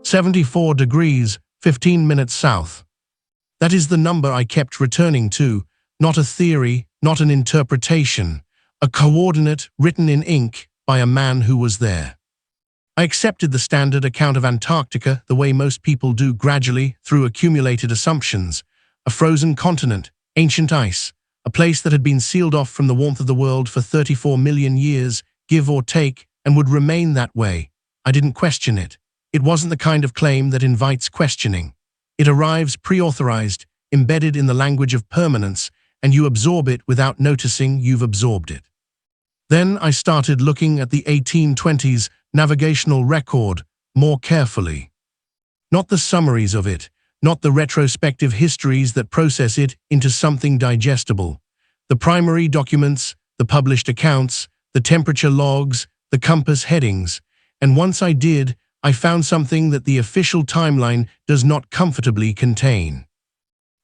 74 degrees, 15 minutes south. That is the number I kept returning to, not a theory, not an interpretation, a coordinate written in ink by a man who was there. I accepted the standard account of Antarctica the way most people do, gradually, through accumulated assumptions. A frozen continent, ancient ice, a place that had been sealed off from the warmth of the world for 34 million years, give or take, and would remain that way. I didn't question it. It wasn't the kind of claim that invites questioning. It arrives pre-authorized, embedded in the language of permanence, and you absorb it without noticing you've absorbed it. Then I started looking at the 1820s navigational record more carefully. Not the summaries of it, not the retrospective histories that process it into something digestible. The primary documents, the published accounts, the temperature logs, the compass headings. And once I did, I found something that the official timeline does not comfortably contain.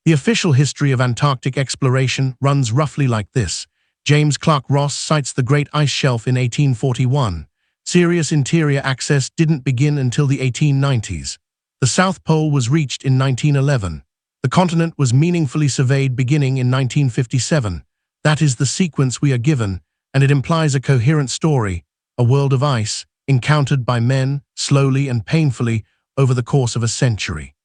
The official history of Antarctic exploration runs roughly like this. James Clark Ross cites the Great Ice Shelf in 1841. Serious interior access didn't begin until the 1890s. The South Pole was reached in 1911. The continent was meaningfully surveyed beginning in 1957. That is the sequence we are given, and it implies a coherent story, a world of ice, encountered by men, slowly and painfully, over the course of a century.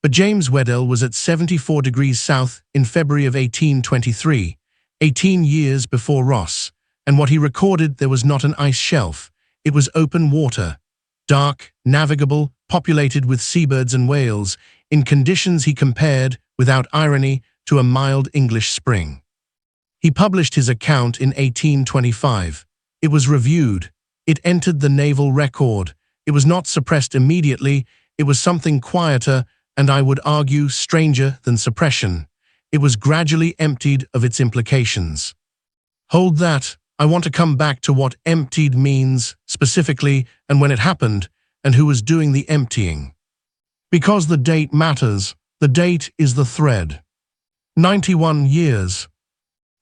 But James Weddell was at 74 degrees south in February of 1823, 18 years before Ross, and what he recorded there was not an ice shelf, it was open water, dark, navigable, populated with seabirds and whales, in conditions he compared, without irony, to a mild English spring. He published his account in 1825. It was reviewed. It entered the naval record. It was not suppressed immediately. It was something quieter, and I would argue stranger than suppression. It was gradually emptied of its implications. Hold that. I want to come back to what emptied means, specifically, and when it happened, and who was doing the emptying. Because the date matters. The date is the thread. 91 years.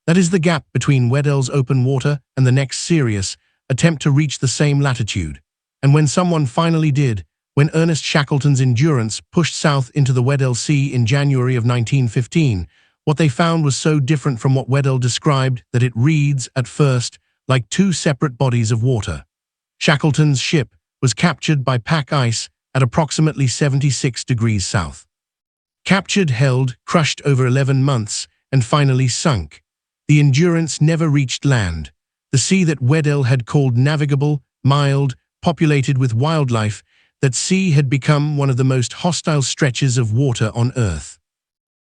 That is the gap between Weddell's open water and the next serious attempt to reach the same latitude. And when someone finally did, when Ernest Shackleton's Endurance pushed south into the Weddell Sea in January of 1915, what they found was so different from what Weddell described that it reads, at first, like two separate bodies of water. Shackleton's ship was captured by pack ice at approximately 76 degrees south. Captured, held, crushed over 11 months, and finally sunk. The Endurance never reached land. The sea that Weddell had called navigable, mild, populated with wildlife, that sea had become one of the most hostile stretches of water on Earth.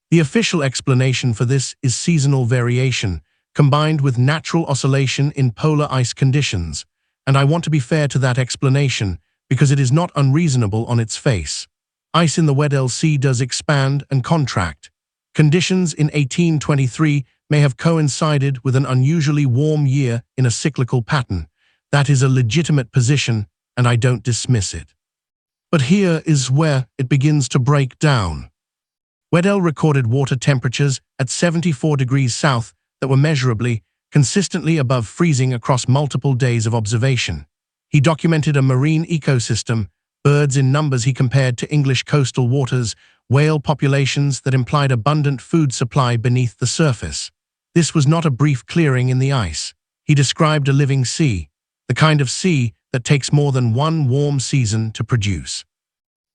The official explanation for this is seasonal variation, combined with natural oscillation in polar ice conditions, and I want to be fair to that explanation because it is not unreasonable on its face. Ice in the Weddell Sea does expand and contract. Conditions in 1823 may have coincided with an unusually warm year in a cyclical pattern. That is a legitimate position, and I don't dismiss it. But here is where it begins to break down. Weddell recorded water temperatures at 74 degrees south that were measurably, consistently above freezing across multiple days of observation. He documented a marine ecosystem, birds in numbers he compared to English coastal waters, whale populations that implied abundant food supply beneath the surface. This was not a brief clearing in the ice. He described a living sea, the kind of sea that takes more than one warm season to produce.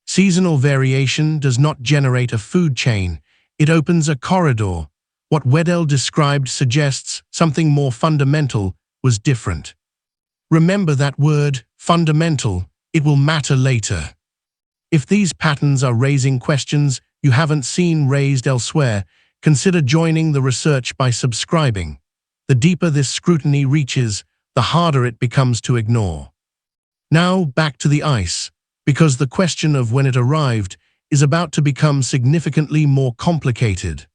Seasonal variation does not generate a food chain, it opens a corridor. What Weddell described suggests something more fundamental was different. Remember that word, fundamental, it will matter later. If these patterns are raising questions you haven't seen raised elsewhere, consider joining the research by subscribing. The deeper this scrutiny reaches, the harder it becomes to ignore. Now back to the ice, because the question of when it arrived is about to become significantly more complicated.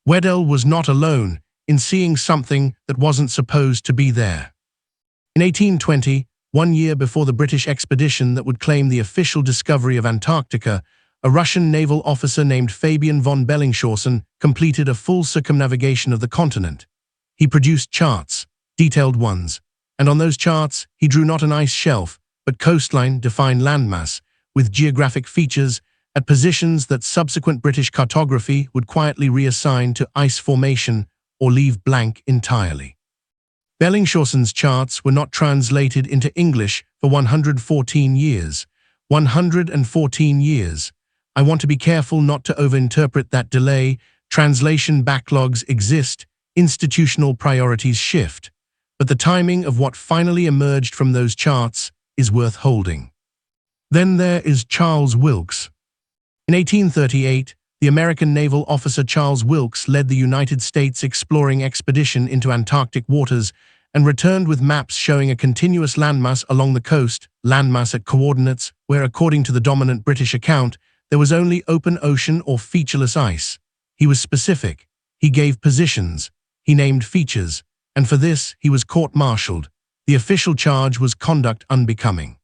Weddell was not alone in seeing something that wasn't supposed to be there. In 1820, 1 year before the British expedition that would claim the official discovery of Antarctica, a Russian naval officer named Fabian von Bellingshausen completed a full circumnavigation of the continent. He produced charts, detailed ones, and on those charts he drew not an ice shelf, but coastline-defined landmass, with geographic features at positions that subsequent British cartography would quietly reassign to ice formation or leave blank entirely. Bellingshausen's charts were not translated into English for 114 years. 114 years. I want to be careful not to overinterpret that delay. Translation backlogs exist, institutional priorities shift, but the timing of what finally emerged from those charts is worth holding. Then there is Charles Wilkes. In 1838, the American naval officer Charles Wilkes led the United States exploring expedition into Antarctic waters and returned with maps showing a continuous landmass along the coast, landmass at coordinates where, according to the dominant British account, there was only open ocean or featureless ice. He was specific. He gave positions. He named features. And for this, he was court-martialed. The official charge was conduct unbecoming.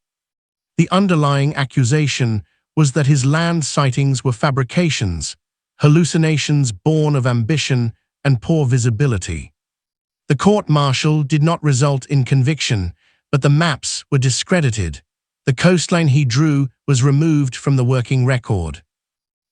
The underlying accusation was that his land sightings were fabrications, hallucinations born of ambition and poor visibility. The court-martial did not result in conviction, but the maps were discredited. The coastline he drew was removed from the working record.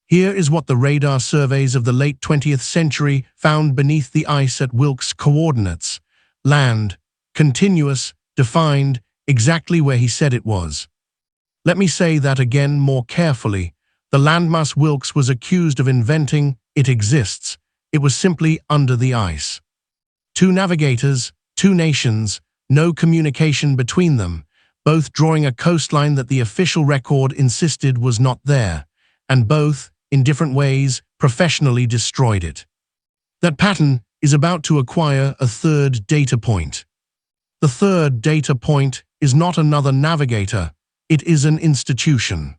Here is what the radar surveys of the late 20th century found beneath the ice at Wilkes' coordinates. Land, continuous, defined, exactly where he said it was. Let me say that again more carefully. The landmass Wilkes was accused of inventing, it exists. It was simply under the ice. Two navigators, two nations, no communication between them, both drawing a coastline that the official record insisted was not there, and both, in different ways, professionally destroyed it. That pattern is about to acquire a third data point. The third data point is not another navigator, it is an institution.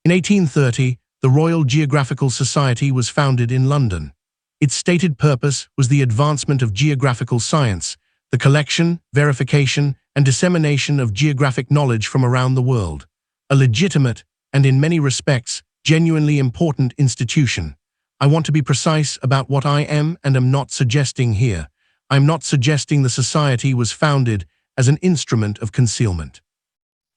In 1830, the Royal Geographical Society was founded in London. Its stated purpose was the advancement of geographical science, the collection, verification, and dissemination of geographic knowledge from around the world. A legitimate, and in many respects, genuinely important institution. I want to be precise about what I am and am not suggesting here. I'm not suggesting the society was founded as an instrument of concealment.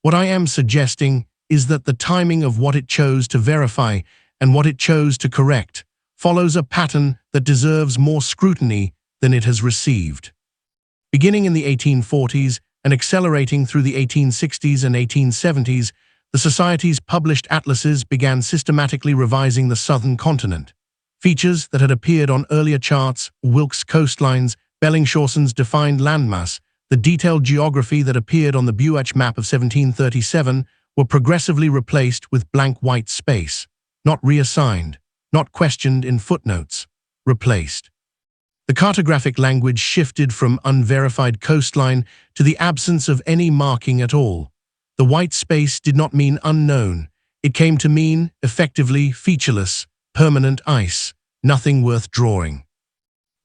What I am suggesting is that the timing of what it chose to verify and what it chose to correct follows a pattern that deserves more scrutiny than it has received. Beginning in the 1840s and accelerating through the 1860s and 1870s, the Society's published atlases began systematically revising the southern continent. Features that had appeared on earlier charts, Wilkes' coastlines, Bellingshausen's defined landmass, the detailed geography that appeared on the Buach map of 1737, were progressively replaced with blank white space, not reassigned, not questioned in footnotes, replaced. The cartographic language shifted from unverified coastline to the absence of any marking at all. The white space did not mean unknown. It came to mean, effectively, featureless, permanent ice, nothing worth drawing.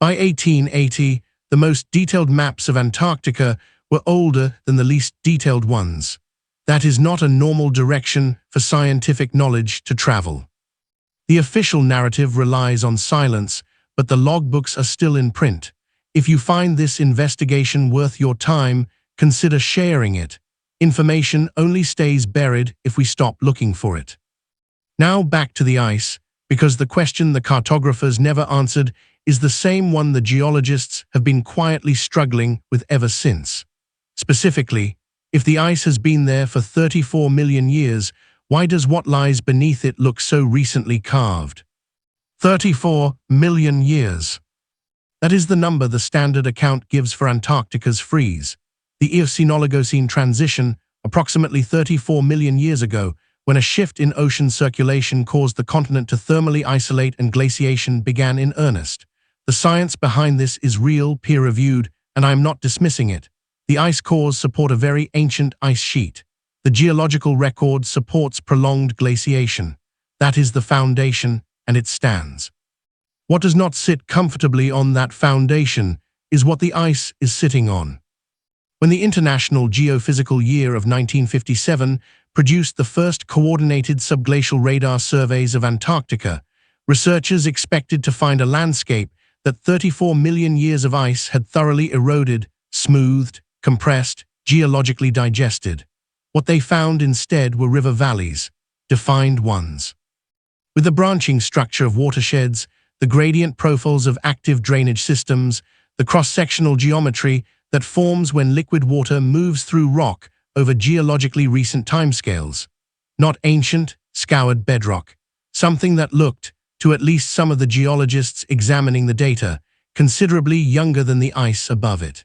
By 1880, the most detailed maps of Antarctica were older than the least detailed ones. That is not a normal direction for scientific knowledge to travel. The official narrative relies on silence, but the logbooks are still in print. If you find this investigation worth your time, consider sharing it. Information only stays buried if we stop looking for it. Now back to the ice, because the question the cartographers never answered is the same one the geologists have been quietly struggling with ever since. Specifically, if the ice has been there for 34 million years, why does what lies beneath it look so recently carved? 34 million years. That is the number the standard account gives for Antarctica's freeze. The Eocene-Oligocene transition, approximately 34 million years ago, when a shift in ocean circulation caused the continent to thermally isolate and glaciation began in earnest. The science behind this is real, peer-reviewed, and I am not dismissing it. The ice cores support a very ancient ice sheet. The geological record supports prolonged glaciation. That is the foundation, and it stands. What does not sit comfortably on that foundation is what the ice is sitting on. When the International Geophysical Year of 1957 produced the first coordinated subglacial radar surveys of Antarctica, researchers expected to find a landscape that 34 million years of ice had thoroughly eroded, smoothed, compressed, geologically digested. What they found instead were river valleys, defined ones. With the branching structure of watersheds, the gradient profiles of active drainage systems, the cross-sectional geometry that forms when liquid water moves through rock over geologically recent timescales. Not ancient, scoured bedrock, something that looked, to at least some of the geologists examining the data, considerably younger than the ice above it.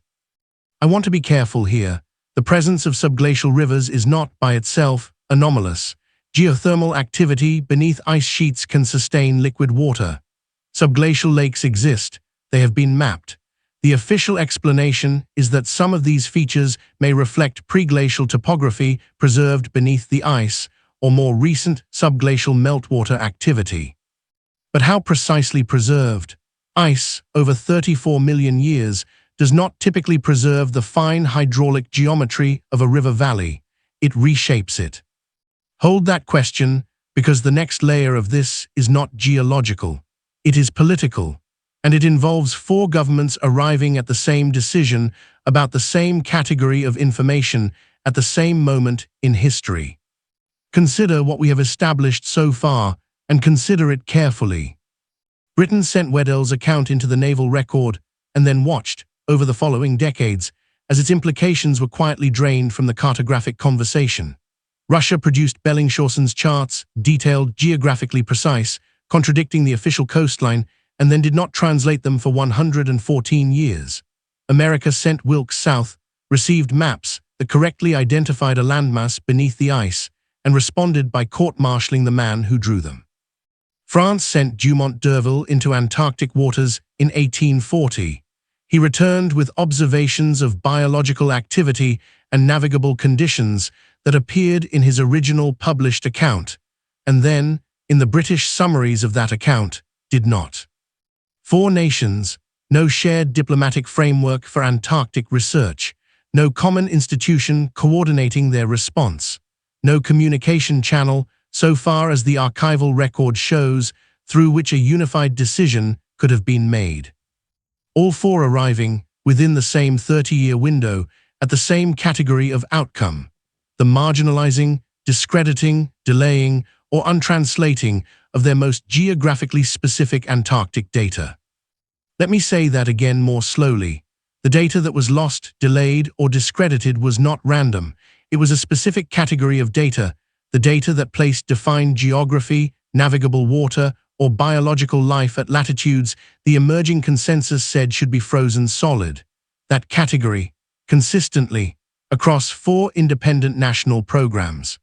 I want to be careful here. The presence of subglacial rivers is not, by itself, anomalous. Geothermal activity beneath ice sheets can sustain liquid water. Subglacial lakes exist. They have been mapped. The official explanation is that some of these features may reflect preglacial topography preserved beneath the ice or more recent subglacial meltwater activity. But how precisely preserved? Ice, over 34 million years, does not typically preserve the fine hydraulic geometry of a river valley. It reshapes it. Hold that question, because the next layer of this is not geological. It is political, and it involves four governments arriving at the same decision about the same category of information at the same moment in history. Consider what we have established so far, and consider it carefully. Britain sent Weddell's account into the naval record, and then watched, over the following decades, as its implications were quietly drained from the cartographic conversation. Russia produced Bellingshausen's charts, detailed, geographically precise, contradicting the official coastline, and then did not translate them for 114 years. America sent Wilkes south, received maps that correctly identified a landmass beneath the ice, and responded by court-martialing the man who drew them. France sent Dumont d'Urville into Antarctic waters in 1840. He returned with observations of biological activity and navigable conditions that appeared in his original published account, and then, in the British summaries of that account, did not. Four nations, no shared diplomatic framework for Antarctic research, no common institution coordinating their response, no communication channel, so far as the archival record shows, through which a unified decision could have been made. All four arriving, within the same 30-year window, at the same category of outcome: the marginalizing, discrediting, delaying, or untranslating of their most geographically specific Antarctic data. Let me say that again more slowly. The data that was lost, delayed, or discredited was not random. It was a specific category of data, the data that placed defined geography, navigable water, or biological life at latitudes the emerging consensus said should be frozen solid. That category, consistently, across four independent national programs.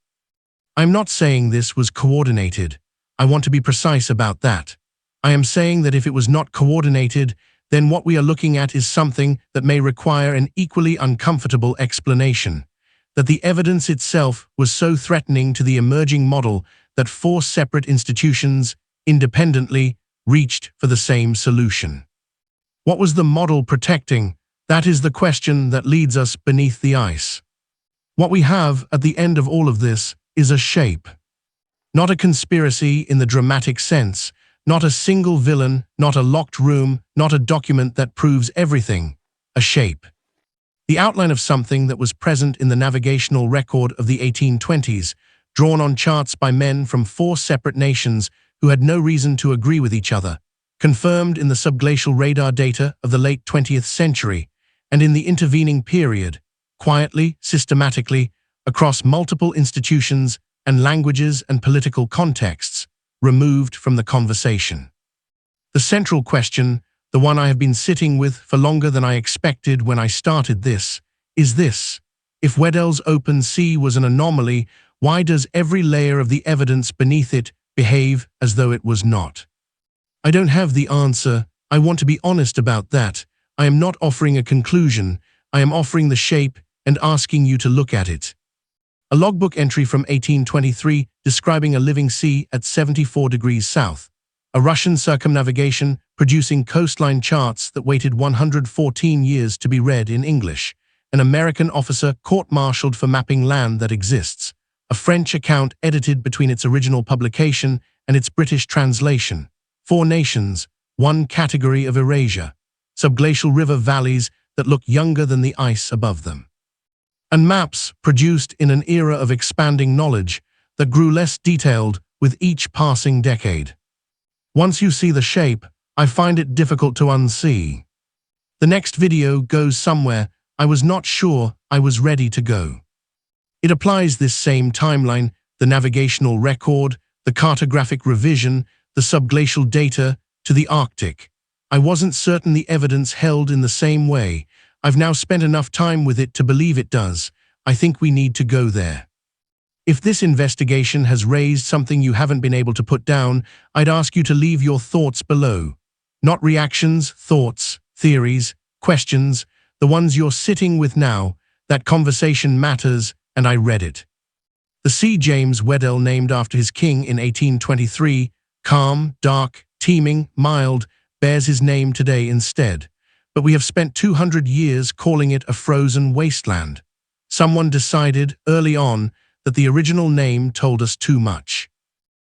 I'm not saying this was coordinated. I want to be precise about that. I am saying that if it was not coordinated, then what we are looking at is something that may require an equally uncomfortable explanation. That the evidence itself was so threatening to the emerging model that four separate institutions, independently, reached for the same solution. What was the model protecting? That is the question that leads us beneath the ice. What we have at the end of all of this is a shape. Not a conspiracy in the dramatic sense, not a single villain, not a locked room, not a document that proves everything. A shape. The outline of something that was present in the navigational record of the 1820s, drawn on charts by men from four separate nations who had no reason to agree with each other, confirmed in the subglacial radar data of the late 20th century, and in the intervening period, quietly, systematically, across multiple institutions and languages and political contexts, removed from the conversation. The central question, the one I have been sitting with for longer than I expected when I started this, is this: if Weddell's open sea was an anomaly, why does every layer of the evidence beneath it behave as though it was not? I don't have the answer. I want to be honest about that. I am not offering a conclusion. I am offering the shape and asking you to look at it. A logbook entry from 1823 describing a living sea at 74 degrees south. A Russian circumnavigation producing coastline charts that waited 114 years to be read in English. An American officer court-martialed for mapping land that exists. A French account edited between its original publication and its British translation. Four nations, one category of erasure. Subglacial river valleys that look younger than the ice above them. And maps produced in an era of expanding knowledge, that grew less detailed with each passing decade. Once you see the shape, I find it difficult to unsee. The next video goes somewhere I was not sure I was ready to go. It applies this same timeline, the navigational record, the cartographic revision, the subglacial data, to the Arctic. I wasn't certain the evidence held in the same way. I've now spent enough time with it to believe it does. I think we need to go there. If this investigation has raised something you haven't been able to put down, I'd ask you to leave your thoughts below. Not reactions, thoughts, theories, questions, the ones you're sitting with now. That conversation matters, and I read it. The sea James Weddell, named after his king in 1823, calm, dark, teeming, mild, bears his name today instead. But we have spent 200 years calling it a frozen wasteland. Someone decided early on that the original name told us too much.